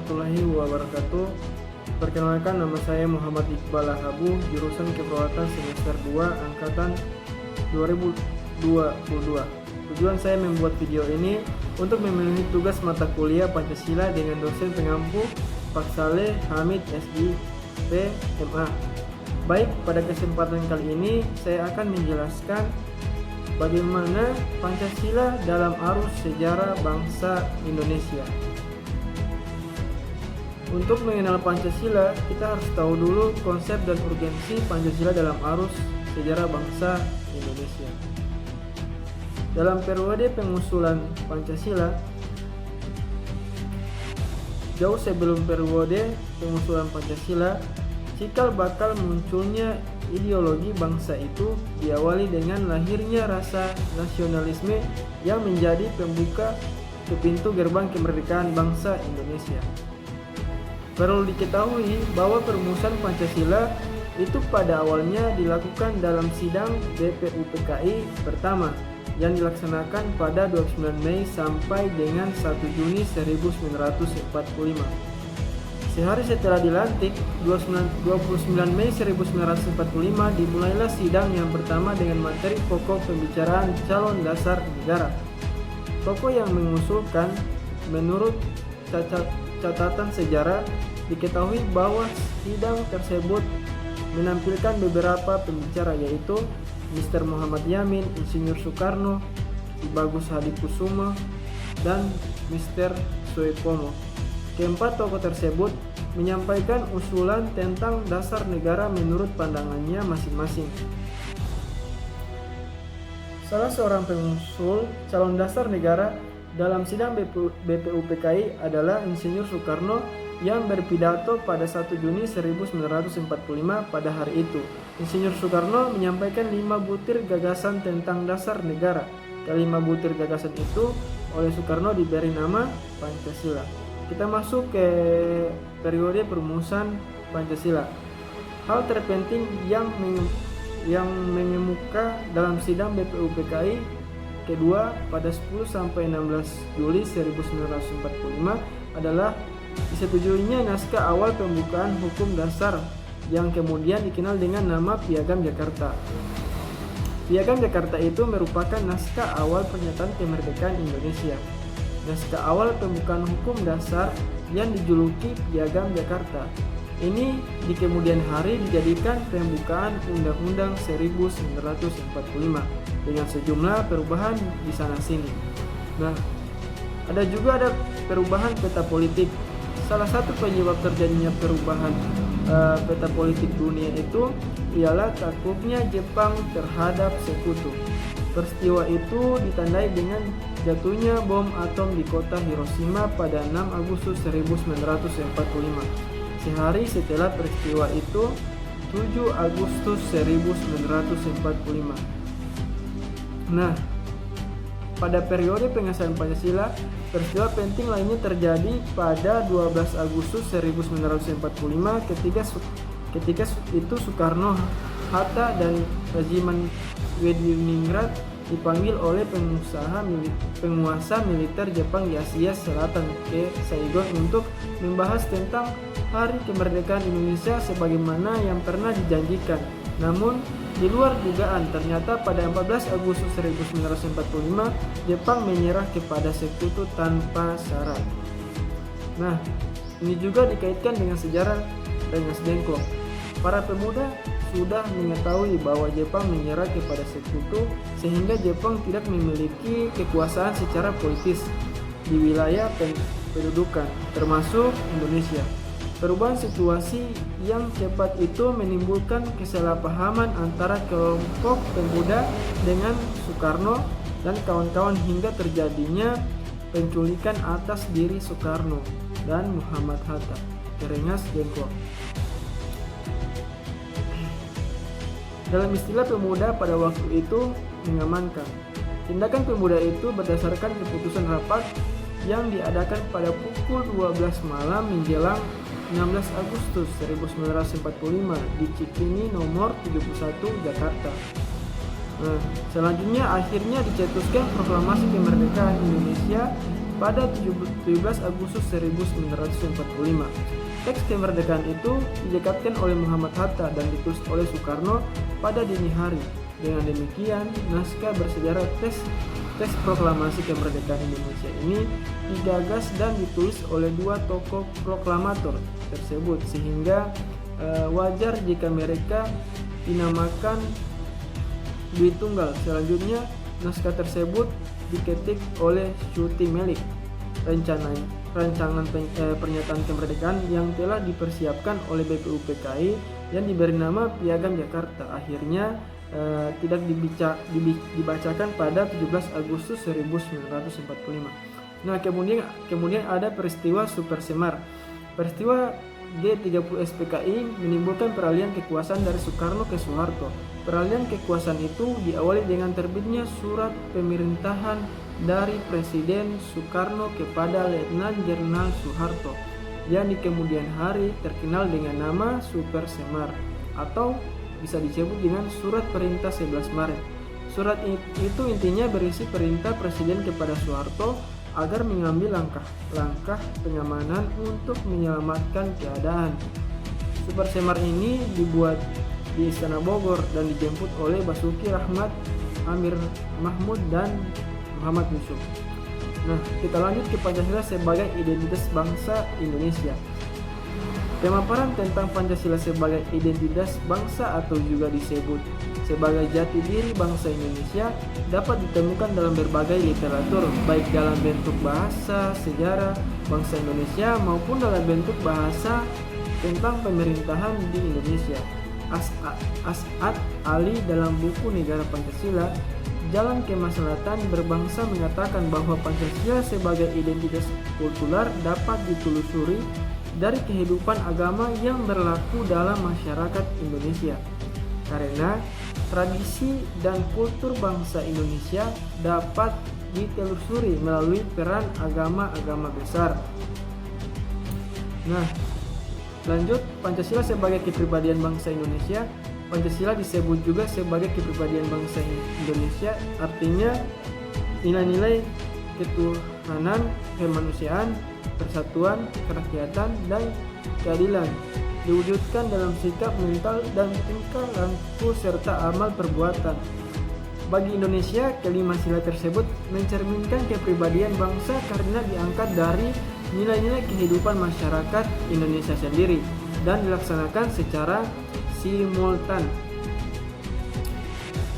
warahmatullahi wabarakatuh. Perkenalkan, nama saya Muhammad Iqbal Lahabu, jurusan Keperawatan semester 2 angkatan 2022. Tujuan saya membuat video ini untuk memenuhi tugas mata kuliah Pancasila dengan dosen pengampu Pak Saleh Hamid SIP MA. Baik, pada kesempatan kali ini saya akan menjelaskan bagaimana Pancasila dalam arus sejarah bangsa Indonesia. Untuk mengenal Pancasila, kita harus tahu dulu konsep dan urgensi Pancasila dalam arus sejarah bangsa Indonesia. Dalam periode pengusulan Pancasila, jauh sebelum periode pengusulan Pancasila, cikal bakal munculnya ideologi bangsa itu diawali dengan lahirnya rasa nasionalisme yang menjadi pembuka pintu gerbang kemerdekaan bangsa Indonesia. Perlu diketahui bahwa perumusan Pancasila itu pada awalnya dilakukan dalam sidang BPUPKI pertama yang dilaksanakan pada 29 Mei sampai dengan 1 Juni 1945. Sehari setelah dilantik, 29 Mei 1945 dimulailah sidang yang pertama dengan materi pokok pembicaraan calon dasar negara. Tokoh yang mengusulkan, menurut catatan sejarah, diketahui bahwa sidang tersebut menampilkan beberapa pembicara, yaitu Mr. Muhammad Yamin, Insinyur Soekarno, I. Bagus Hadikusumo, dan Mr. Soepomo. Keempat tokoh tersebut menyampaikan usulan tentang dasar negara menurut pandangannya masing-masing. Salah seorang pengusul calon dasar negara dalam sidang BPUPKI adalah Insinyur Soekarno yang berpidato pada 1 Juni 1945 pada hari itu. Insinyur Soekarno menyampaikan 5 butir gagasan tentang dasar negara. Kelima butir gagasan itu oleh Soekarno diberi nama Pancasila. Kita masuk ke periode perumusan Pancasila. Hal terpenting yang mengemuka dalam sidang BPUPKI kedua pada 10-16 Juli 1945 adalah disetujuinya naskah awal pembukaan hukum dasar yang kemudian dikenal dengan nama Piagam Jakarta. Piagam Jakarta itu merupakan naskah awal pernyataan kemerdekaan Indonesia. Naskah awal pembukaan hukum dasar yang dijuluki Piagam Jakarta ini di kemudian hari dijadikan pembukaan Undang-Undang 1945 dengan sejumlah perubahan di sana-sini. Nah, ada perubahan peta politik. Salah satu penyebab terjadinya perubahan peta politik dunia itu ialah takluknya Jepang terhadap sekutu. Peristiwa itu ditandai dengan jatuhnya bom atom di kota Hiroshima pada 6 Agustus 1945. Sehari setelah peristiwa itu, 7 Agustus 1945. Nah, pada periode pengesahan Pancasila, peristiwa penting lainnya terjadi pada 12 Agustus 1945 ketika itu Soekarno, Hatta, dan Regimen Leningrad dipanggil oleh penguasa militer Jepang di Asia Selatan ke Saigon untuk membahas tentang Hari Kemerdekaan Indonesia sebagaimana yang pernah dijanjikan. Namun, di luar dugaan, ternyata pada 14 Agustus 1945 Jepang menyerah kepada sekutu tanpa syarat. Nah, ini juga dikaitkan dengan sejarah Rengas Dengklok. Para pemuda sudah mengetahui bahwa Jepang menyerah kepada sekutu sehingga Jepang tidak memiliki kekuasaan secara politis di wilayah pendudukan termasuk Indonesia. Perubahan situasi yang cepat itu menimbulkan kesalahpahaman antara kelompok pemuda dengan Soekarno dan kawan-kawan hingga terjadinya penculikan atas diri Soekarno dan Muhammad Hatta ke Rengas Dengklok. Dalam istilah pemuda pada waktu itu mengamankan. Tindakan pemuda itu berdasarkan keputusan rapat yang diadakan pada pukul 12 malam menjelang 16 Agustus 1945 di Cikini nomor 71 Jakarta. Selanjutnya akhirnya dicetuskan proklamasi kemerdekaan Indonesia pada 17 Agustus 1945. Teks kemerdekaan itu didekatkan oleh Muhammad Hatta dan ditulis oleh Soekarno pada dini hari. Dengan demikian, naskah bersejarah teks proklamasi kemerdekaan Indonesia ini digagas dan ditulis oleh dua tokoh proklamator tersebut, sehingga wajar jika mereka dinamakan Dwi Tunggal. Selanjutnya, naskah tersebut diketik oleh Syuti Melik. Rancangan pernyataan kemerdekaan yang telah dipersiapkan oleh BPUPKI yang diberi nama Piagam Jakarta akhirnya tidak dibacakan pada 17 Agustus 1945. Nah, kemudian ada peristiwa Super Semar. Peristiwa G30 SPKI menimbulkan peralihan kekuasaan dari Soekarno ke Soeharto. Peralihan kekuasaan itu diawali dengan terbitnya surat pemerintahan dari Presiden Soekarno kepada Letnan Jenderal Soeharto yang di kemudian hari terkenal dengan nama Super Semar atau bisa disebut dengan Surat Perintah 11 Maret. Surat itu intinya berisi perintah Presiden kepada Soeharto agar mengambil langkah pengamanan untuk menyelamatkan keadaan. Super Semar ini dibuat di Istana Bogor dan dijemput oleh Basuki Rahmat, Amir Mahmud, dan Muhammad Yusuf. Nah, kita lanjut ke Pancasila sebagai identitas bangsa Indonesia. Pemaparan tentang Pancasila sebagai identitas bangsa atau juga disebut sebagai jati diri bangsa Indonesia dapat ditemukan dalam berbagai literatur, baik dalam bentuk bahasa sejarah bangsa Indonesia maupun dalam bentuk bahasa tentang pemerintahan di Indonesia. As'ad Ali dalam buku Negara Pancasila Jalan Kemaslahatan Berbangsa mengatakan bahwa Pancasila sebagai identitas kultural dapat ditelusuri dari kehidupan agama yang berlaku dalam masyarakat Indonesia. Karena tradisi dan kultur bangsa Indonesia dapat ditelusuri melalui peran agama-agama besar. Nah, lanjut, Pancasila sebagai kepribadian bangsa Indonesia. Pancasila disebut juga sebagai kepribadian bangsa Indonesia, artinya nilai-nilai ketuhanan, kemanusiaan, persatuan, kerakyatan, dan keadilan diwujudkan dalam sikap, mental, dan tingkah laku serta amal perbuatan. Bagi Indonesia, kelima sila tersebut mencerminkan kepribadian bangsa karena diangkat dari nilai-nilai kehidupan masyarakat Indonesia sendiri dan dilaksanakan secara simultan.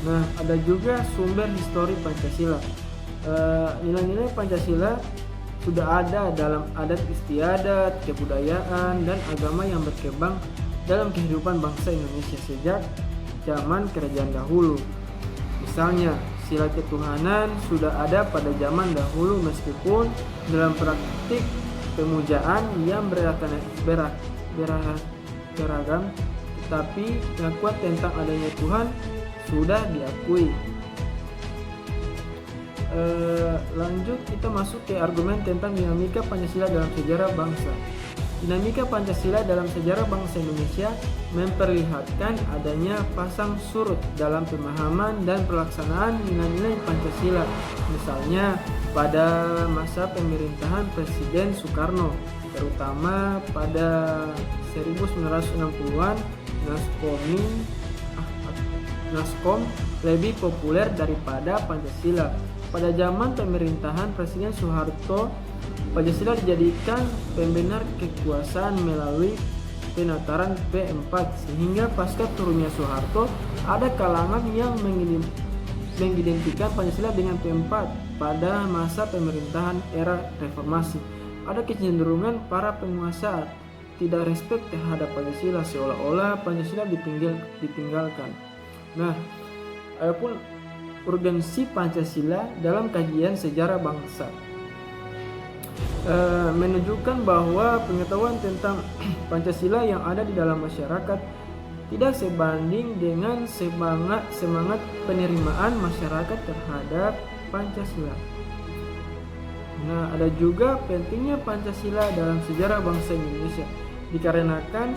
Nah, ada juga sumber histori Pancasila. Nilai-nilai Pancasila sudah ada dalam adat istiadat, kebudayaan, dan agama yang berkembang dalam kehidupan bangsa Indonesia sejak zaman kerajaan dahulu. Misalnya, sila ketuhanan sudah ada pada zaman dahulu meskipun dalam praktik pemujaan yang beragam, tapi pengakuan tentang adanya Tuhan sudah diakui. Lanjut, kita masuk ke argumen tentang dinamika Pancasila dalam sejarah bangsa. Dinamika Pancasila dalam sejarah bangsa Indonesia memperlihatkan adanya pasang surut dalam pemahaman dan pelaksanaan nilai-nilai Pancasila. Misalnya pada masa pemerintahan Presiden Soekarno, terutama pada 1960-an, Naskom lebih populer daripada Pancasila. Pada zaman pemerintahan Presiden Soeharto, Pancasila dijadikan pembenar kekuasaan melalui penataran P4, sehingga pasca turunnya Soeharto, ada kalangan yang mengidentikan Pancasila dengan P4 pada masa pemerintahan era reformasi. Ada kecenderungan para penguasa tidak respek terhadap Pancasila, seolah-olah Pancasila ditinggalkan. Nah, adapun urgensi Pancasila dalam kajian sejarah bangsa menunjukkan bahwa pengetahuan tentang Pancasila yang ada di dalam masyarakat tidak sebanding dengan semangat penerimaan masyarakat terhadap Pancasila. Nah, ada juga pentingnya Pancasila dalam sejarah bangsa Indonesia dikarenakan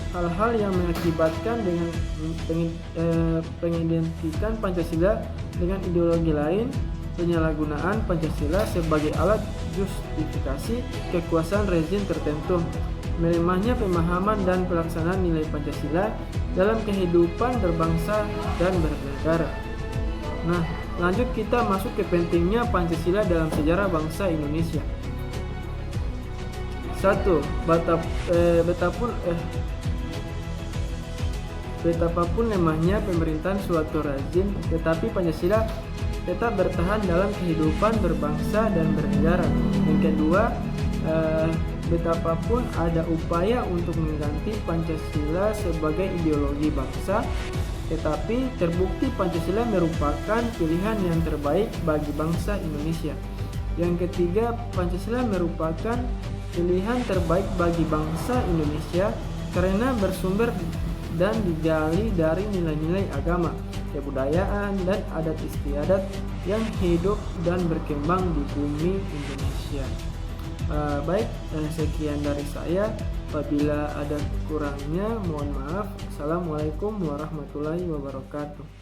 hal-hal yang mengakibatkan dengan pengidentikan Pancasila dengan ideologi lain, penyalahgunaan Pancasila sebagai alat menjustifikasi kekuasaan rezim tertentu. Melemahnya pemahaman dan pelaksanaan nilai Pancasila dalam kehidupan berbangsa dan bernegara. Nah, lanjut kita masuk ke pentingnya Pancasila dalam sejarah bangsa Indonesia. 1. Betapapun lemahnya pemerintahan suatu rezim, tetapi Pancasila tetap bertahan dalam kehidupan berbangsa dan bernegara. Yang kedua, betapapun ada upaya untuk mengganti Pancasila sebagai ideologi bangsa, tetapi terbukti Pancasila merupakan pilihan yang terbaik bagi bangsa Indonesia. Yang ketiga, Pancasila merupakan pilihan terbaik bagi bangsa Indonesia karena bersumber dan digali dari nilai-nilai agama, kebudayaan, dan adat istiadat yang hidup dan berkembang di bumi Indonesia. Sekian dari saya. Apabila ada kurangnya, mohon maaf. Assalamualaikum warahmatullahi wabarakatuh.